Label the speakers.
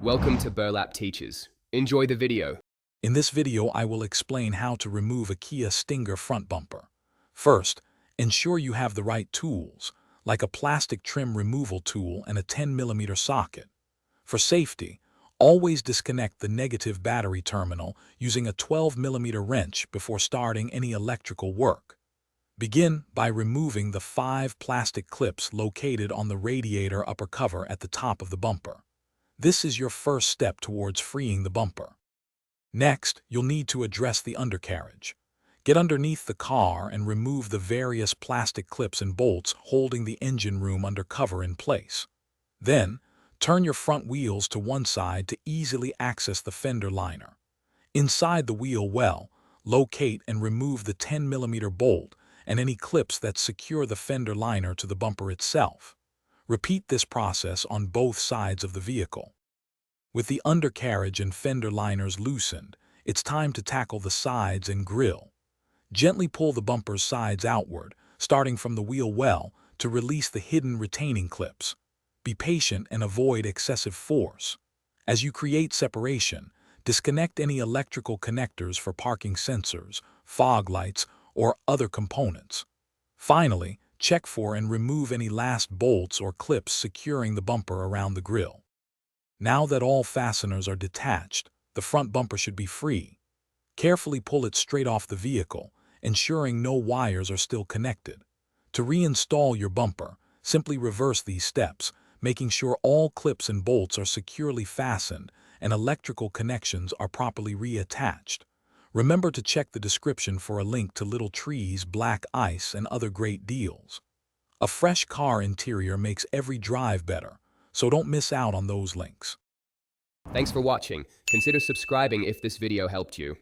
Speaker 1: Welcome to Burlap Teachers. Enjoy the video.
Speaker 2: In this video, I will explain how to remove a Kia Stinger front bumper. First, ensure you have the right tools, like a plastic trim removal tool and a 10mm socket. For safety, always disconnect the negative battery terminal using a 12mm wrench before starting any electrical work. Begin by removing the 5 plastic clips located on the radiator upper cover at the top of the bumper. This is your first step towards freeing the bumper. Next, you'll need to address the undercarriage. Get underneath the car and remove the various plastic clips and bolts holding the engine room under cover in place. Then, turn your front wheels to one side to easily access the fender liner. Inside the wheel well, locate and remove the 10mm bolt and any clips that secure the fender liner to the bumper itself. Repeat this process on both sides of the vehicle. With the undercarriage and fender liners loosened, it's time to tackle the sides and grille. Gently pull the bumper's sides outward, starting from the wheel well, to release the hidden retaining clips. Be patient and avoid excessive force. As you create separation, disconnect any electrical connectors for parking sensors, fog lights, or other components. Finally, check for and remove any last bolts or clips securing the bumper around the grille. Now that all fasteners are detached, the front bumper should be free. Carefully pull it straight off the vehicle, ensuring no wires are still connected. To reinstall your bumper, simply reverse these steps, making sure all clips and bolts are securely fastened and electrical connections are properly reattached. Remember to check the description for a link to little trees, black ice, and other great deals. A fresh car interior makes every drive better, so don't miss out on those links.
Speaker 1: Thanks for watching. Consider subscribing if this video helped you.